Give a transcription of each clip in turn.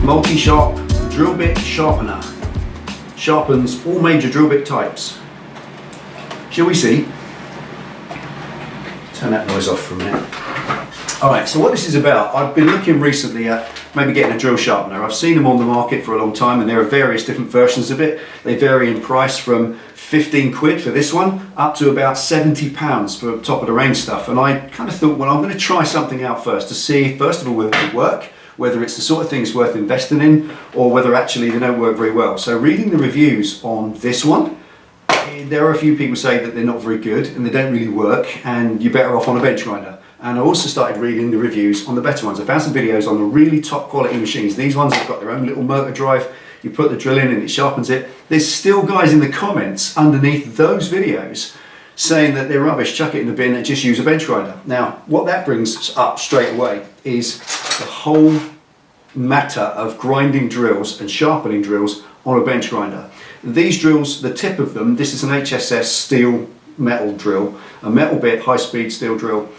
multi-sharp drill bit sharpener. Sharpens all major drill bit types. Shall we see? Turn that noise off for a minute. Alright, so what this is about, I've been looking recently at maybe getting a drill sharpener. I've seen them on the market for a long time and there are various different versions of it. They vary in price from 15 quid for this one up to about £70 for top of the range stuff. And I kind of thought, well, I'm going to try something out first to see, first of all, whether it work, whether it's the sort of thing it's worth investing in, or whether actually they don't work very well. So reading the reviews on this one, there are a few people say that they're not very good and they don't really work and you're better off on a bench grinder. And I also started reading the reviews on the better ones. I found some videos on the really top quality machines. These ones have got their own little motor drive. You put the drill in and it sharpens it. There's still guys in the comments underneath those videos saying that they're rubbish, chuck it in the bin and just use a bench grinder. Now, what that brings up straight away is the whole matter of grinding drills and sharpening drills on a bench grinder. These drills, the tip of them, this is an HSS steel metal drill, a metal bit, high speed steel drill.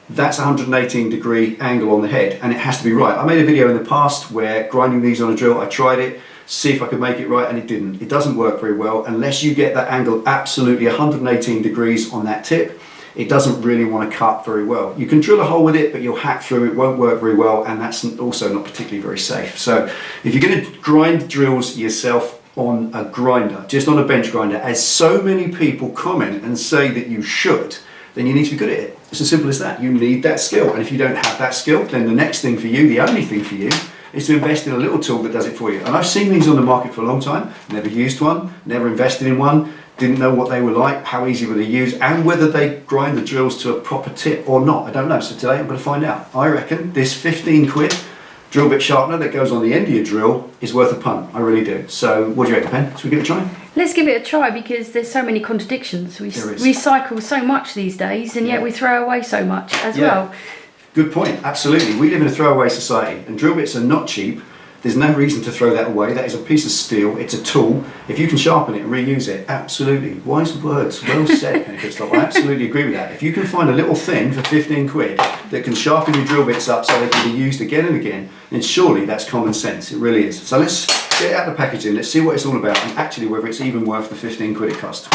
That's 118 degree angle on the head and it has to be right. I made a video in the past where grinding these on a drill, I tried it, see if I could make it right and it didn't. It doesn't work very well unless you get that angle absolutely 118 degrees on that tip. It doesn't really want to cut very well. You can drill a hole with it, but you'll hack through, it won't work very well, and that's also not particularly very safe. So if you're going to grind drills yourself on a grinder, just on a bench grinder, as so many people comment and say that you should, then you need to be good at it. It's as simple as that. You need that skill, and if you don't have that skill, then the next thing for you, the only thing for you, is to invest in a little tool that does it for you. And I've seen these on the market for a long time, never used one, never invested in one, didn't know what they were like, how easy were they to use, and whether they grind the drills to a proper tip or not. I don't know, so today I'm going to find out. I reckon this 15 quid drill bit sharpener that goes on the end of your drill is worth a punt. I really do. So what do you reckon, Pen? Should we give it a try? Let's give it a try because there's so many contradictions. We recycle so much these days and yet we throw away so much as well. Good point, absolutely. We live in a throwaway society and drill bits are not cheap. There's no reason to throw that away. That is a piece of steel, it's a tool. If you can sharpen it and reuse it, absolutely. Wise words, well said, Penny Pitstop. I absolutely agree with that. If you can find a little thing for 15 quid that can sharpen your drill bits up so they can be used again and again, then surely that's common sense, it really is. So let's get it out of the packaging, let's see what it's all about and actually whether it's even worth the 15 quid it cost.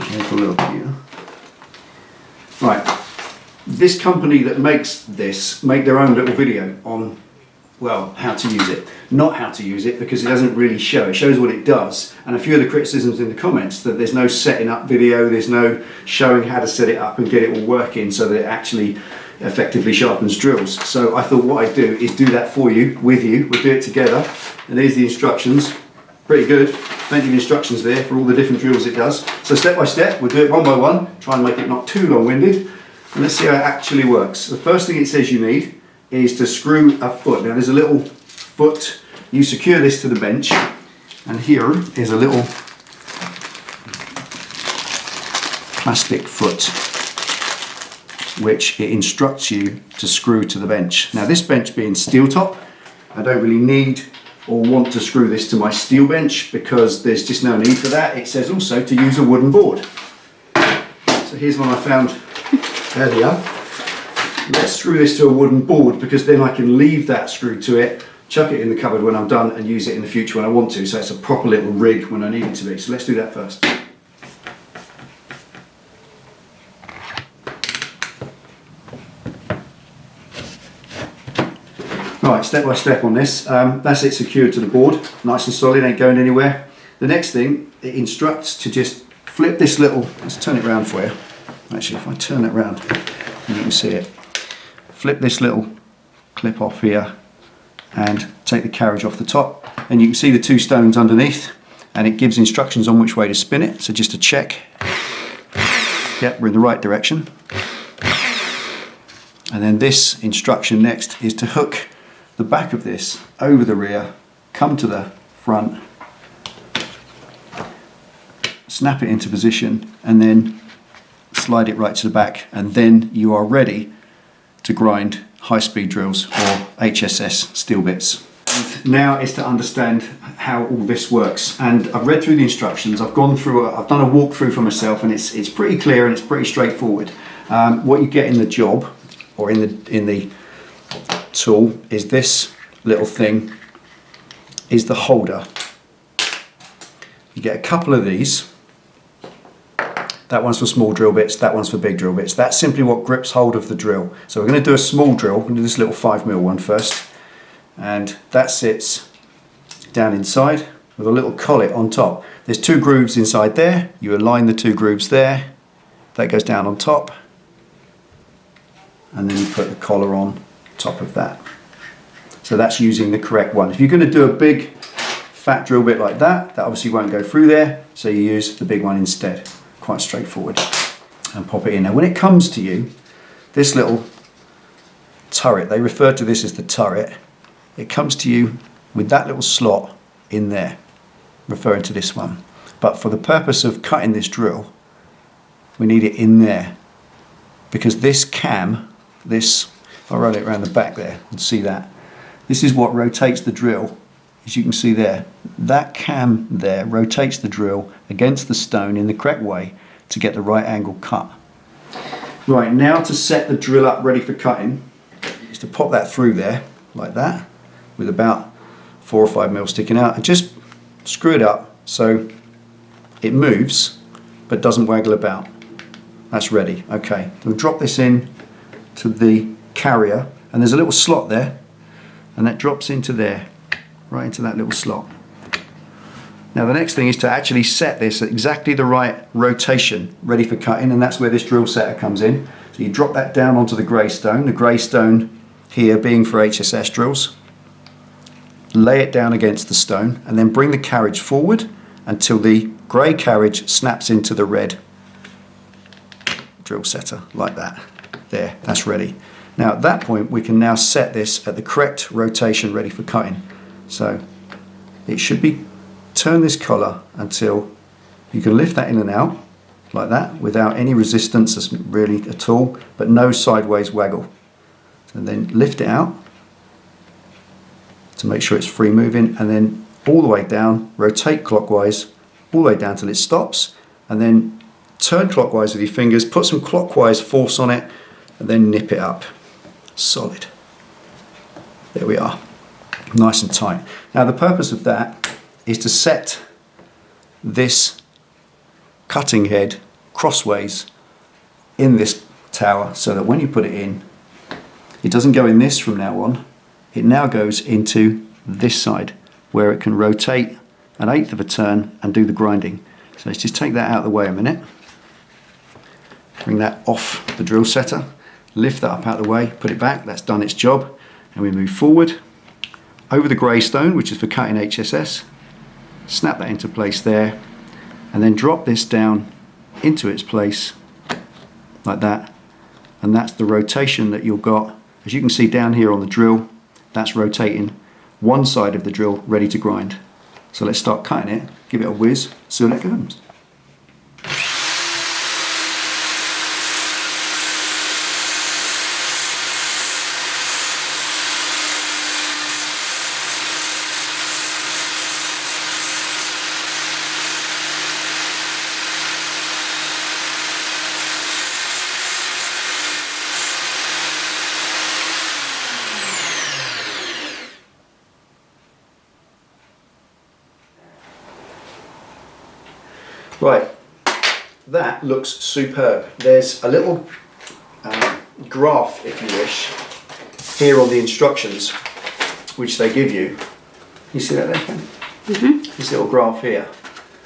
Here's a little here. Right. This company that makes this make their own little video on, well, how to use it. Not how to use it because it doesn't really show. It shows what it does. And a few of the criticisms in the comments that there's no setting up video, there's no showing how to set it up and get it all working so that it actually effectively sharpens drills. So I thought what I'd do is do that for you, with you. We'll do it together. And here's the instructions. Pretty good. Plenty of instructions there for all the different drills it does. So step by step, we'll do it one by one. Try and make it not too long-winded. And let's see how it actually works. The first thing it says you need is to screw a foot. Now there's a little foot, you secure this to the bench, and here is a little plastic foot which it instructs you to screw to the bench. Now this bench being steel top, I don't really need or want to screw this to my steel bench because there's just no need for that. It says also to use a wooden board. So here's one I found earlier. Let's screw this to a wooden board because then I can leave that screwed to it, chuck it in the cupboard when I'm done and use it in the future when I want to, so it's a proper little rig when I need it to be. So let's do that first. Right, step by step on this. That's it secured to the board, nice and solid, ain't going anywhere. The next thing, it instructs to just flip this little, let's turn it around for you. Actually, if I turn it around, you can see it. Flip this little clip off here and take the carriage off the top. And you can see the two stones underneath and it gives instructions on which way to spin it. So just to check, yep, we're in the right direction. And then this instruction next is to hook the back of this over the rear, come to the front, snap it into position and then slide it right to the back, and then you are ready to grind high-speed drills or HSS steel bits. And now is to understand how all this works, and I've read through the instructions. I've gone through, I've done a walkthrough for myself, and it's pretty clear and it's pretty straightforward. What you get in the job, or in the tool, is this little thing, is the holder. You get a couple of these. That one's for small drill bits, that one's for big drill bits. That's simply what grips hold of the drill. So we're going to do a small drill. We're going to do this little 5mm one first. And that sits down inside with a little collet on top. There's 2 grooves inside there. You align the 2 grooves there. That goes down on top. And then you put the collar on top of that. So that's using the correct one. If you're going to do a big fat drill bit like that, that obviously won't go through there. So you use the big one instead. Quite straightforward, and pop it in. Now when it comes to you, this little turret, they refer to this as the turret, it comes to you with that little slot in there, referring to this one. But for the purpose of cutting this drill, we need it in there, because this cam, this, if I roll it around the back there and see that, this is what rotates the drill. As you can see there, that cam there rotates the drill against the stone in the correct way to get the right angle cut. Right, now to set the drill up ready for cutting is to pop that through there like that with about 4 or 5mm sticking out, and just screw it up so it moves but doesn't waggle about. That's ready. Okay, we'll drop this in to the carrier, and there's a little slot there, and that drops into there, right into that little slot. Now the next thing is to actually set this at exactly the right rotation, ready for cutting, and that's where this drill setter comes in. So you drop that down onto the grey stone here being for HSS drills. Lay it down against the stone, and then bring the carriage forward until the grey carriage snaps into the red drill setter, like that. There, that's ready. Now at that point we can now set this at the correct rotation ready for cutting. So it should be, turn this collar until you can lift that in and out like that without any resistance really at all, but no sideways waggle. So then lift it out to make sure it's free moving, and then all the way down, rotate clockwise all the way down till it stops, and then turn clockwise with your fingers, put some clockwise force on it, and then nip it up. Solid. There we are. Nice and tight. Now the purpose of that is to set this cutting head crossways in this tower, so that when you put it in, it doesn't go in this from now on. It now goes into this side, where it can rotate 1/8 of a turn and do the grinding. So let's just take that out of the way a minute. Bring that off the drill setter, lift that up out of the way, put it back, that's done its job, and we move forward over the grey stone, which is for cutting HSS, snap that into place there, and then drop this down into its place like that, and that's the rotation that you've got. As you can see down here on the drill, that's rotating one side of the drill ready to grind. So let's start cutting it, give it a whiz, see what it comes. Right, that looks superb. There's a little graph, if you wish, here on the instructions, which they give you. You see that there, Ken? Mm-hmm. This little graph here,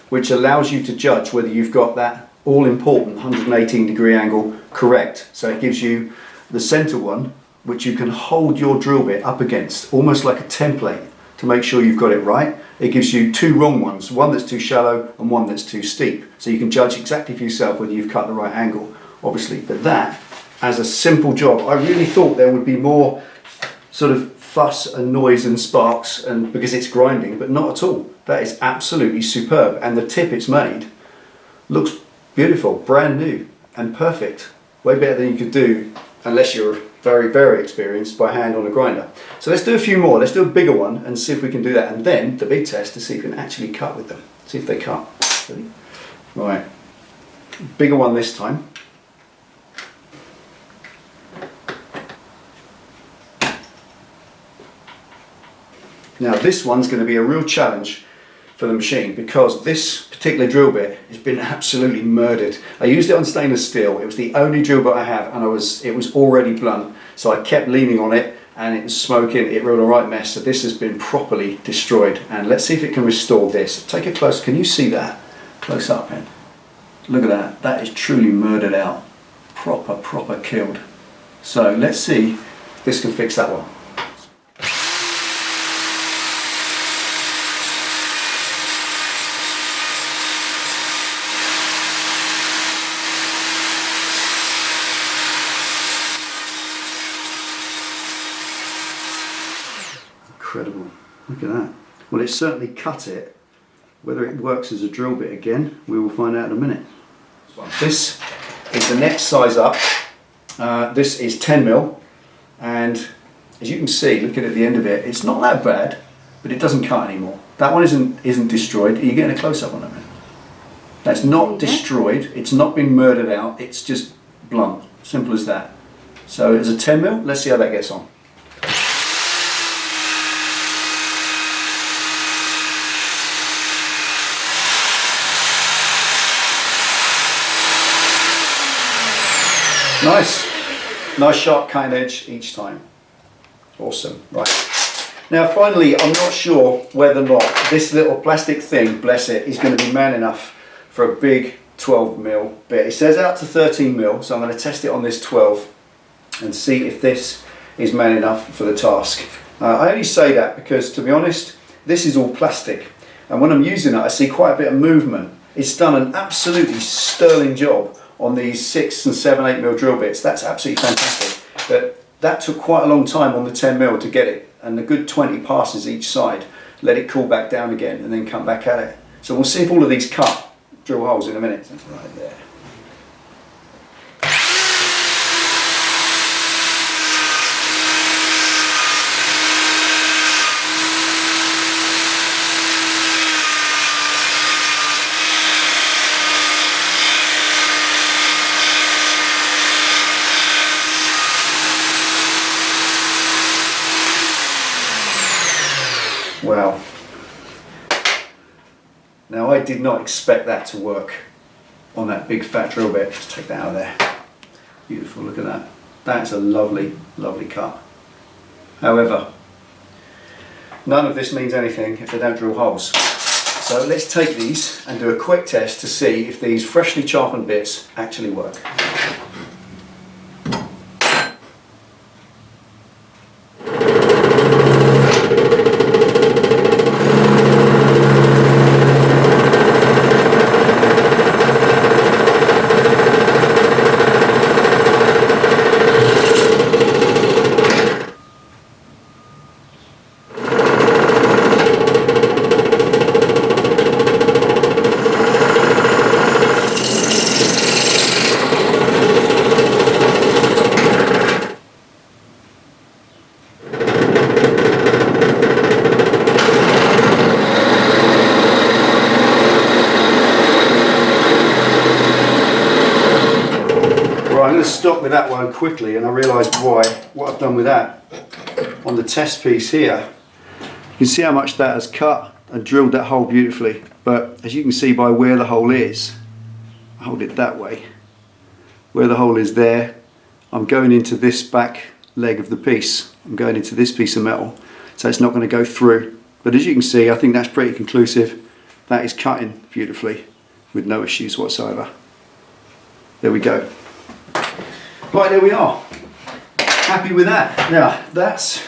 which allows you to judge whether you've got that all-important 118-degree angle correct. So it gives you the centre one, which you can hold your drill bit up against, almost like a template, to make sure you've got it right. It gives you 2 wrong ones, one that's too shallow and one that's too steep. So you can judge exactly for yourself whether you've cut the right angle, obviously. But that, as a simple job, I really thought there would be more sort of fuss and noise and sparks, and because it's grinding, but not at all. That is absolutely superb. And the tip it's made looks beautiful, brand new and perfect. Way better than you could do unless you're very, very experienced by hand on a grinder. So let's do a few more. Let's do a bigger one and see if we can do that. And then the big test to see if we can actually cut with them. See if they cut. Ready? Right. Bigger one this time. Now this one's going to be a real challenge for the machine because this particular drill bit has been absolutely murdered. I used it on stainless steel. It was the only drill bit I have, and it was already blunt, so I kept leaning on it and it was smoking. It wrote a right mess. So this has been properly destroyed, and let's see if it can restore this. Take it close. Can you see that? Close up, man. Look at that. That is truly murdered out. Proper killed. So let's see if this can fix that one. Incredible. Look at that. Well, it certainly cut it. Whether it works as a drill bit again, we will find out in a minute. This is the next size up. This is 10mm, and as you can see, looking at the end of it, it's not that bad, but it doesn't cut anymore. That one isn't destroyed. Are you getting a close-up on it, man? That's not destroyed. It's not been murdered out. It's just blunt. Simple as that. So it's a 10mm. Let's see how that gets on. Nice sharp cutting edge each time. Awesome. Right. Now finally, I'm not sure whether or not this little plastic thing, bless it, is going to be man enough for a big 12mm bit. It says out to 13mm, so I'm going to test it on this 12 and see if this is man enough for the task. I only say that because, to be honest, this is all plastic, and when I'm using it I see quite a bit of movement. It's done an absolutely sterling job on these 6 and 7, 8mm drill bits. That's absolutely fantastic. But that took quite a long time on the 10mm to get it, and a good 20 passes each side. Let it cool back down again and then come back at it. So we'll see if all of these cut drill holes in a minute. That's right there. Wow. Now I did not expect that to work on that big fat drill bit. Just take that out of there. Beautiful, look at that. That's a lovely, lovely cut. However, none of this means anything if they don't drill holes. So let's take these and do a quick test to see if these freshly sharpened bits actually work. I'm going to stop with that one quickly, and I realised what I've done with that on the test piece here. You can see how much that has cut and drilled that hole beautifully, but as you can see by where the hole is, I hold it that way, where the hole is there, I'm going into this back leg of the piece. I'm going into this piece of metal, so it's not going to go through. But as you can see, I think that's pretty conclusive. That is cutting beautifully with no issues whatsoever. There we go. Right, there we are. Happy with that. Now, that's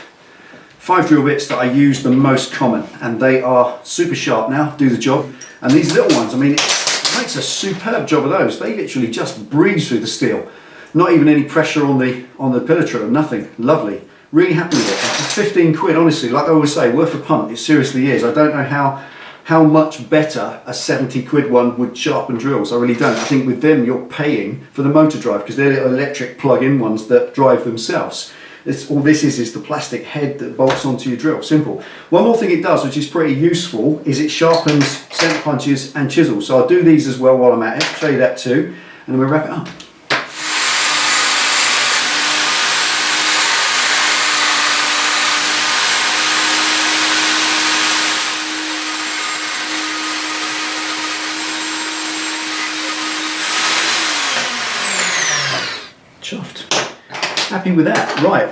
5 drill bits that I use the most common, and they are super sharp now, do the job. And these little ones, I mean, it makes a superb job of those. They literally just breeze through the steel. Not even any pressure on the pillar trigger, nothing. Lovely. Really happy with it. For 15 quid, honestly, like I always say, worth a punt. It seriously is. I don't know how how much better a 70 quid one would sharpen drills. I really don't. I think with them you're paying for the motor drive because they're little electric plug-in ones that drive themselves. All this is the plastic head that bolts onto your drill. Simple. One more thing it does, which is pretty useful, is it sharpens center punches and chisels. So I'll do these as well while I'm at it. I'll show you that too. And then we'll wrap it up. Chuffed. Happy with that. Right,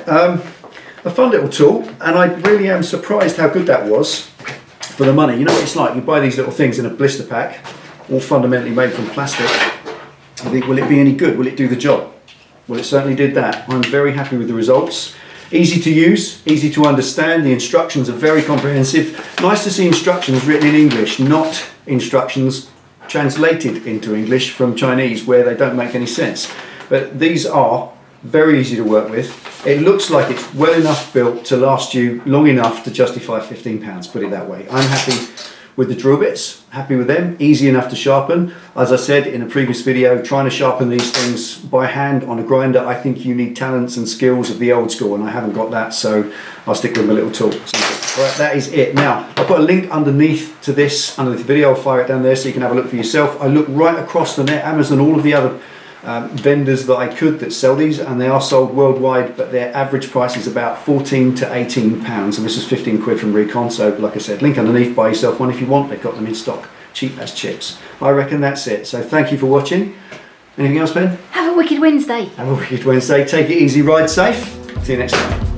a fun little tool, and I really am surprised how good that was for the money. You know what it's like, you buy these little things in a blister pack, all fundamentally made from plastic. You think, will it be any good? Will it do the job? Well, it certainly did that. I'm very happy with the results. Easy to use, easy to understand, the instructions are very comprehensive. Nice to see instructions written in English, not instructions translated into English from Chinese where they don't make any sense. But these are very easy to work with. It looks like it's well enough built to last you long enough to justify £15, put it that way. I'm happy with the drill bits, happy with them, easy enough to sharpen. As I said in a previous video, trying to sharpen these things by hand on a grinder, I think you need talents and skills of the old school, and I haven't got that, so I'll stick with my little tool. Simple. Right, that is it. Now, I'll put a link underneath to this, underneath the video. I'll fire it down there so you can have a look for yourself. I look right across the net, Amazon, all of the other vendors that I could that sell these, and they are sold worldwide, but their average price is about £14 to £18, and this is 15 quid from Recon. So like I said, link underneath, buy yourself one if you want. They've got them in stock, cheap as chips. I reckon that's it. So thank you for watching. Anything else, Ben? Have a wicked Wednesday. Have a wicked Wednesday. Take it easy, ride safe. See you next time.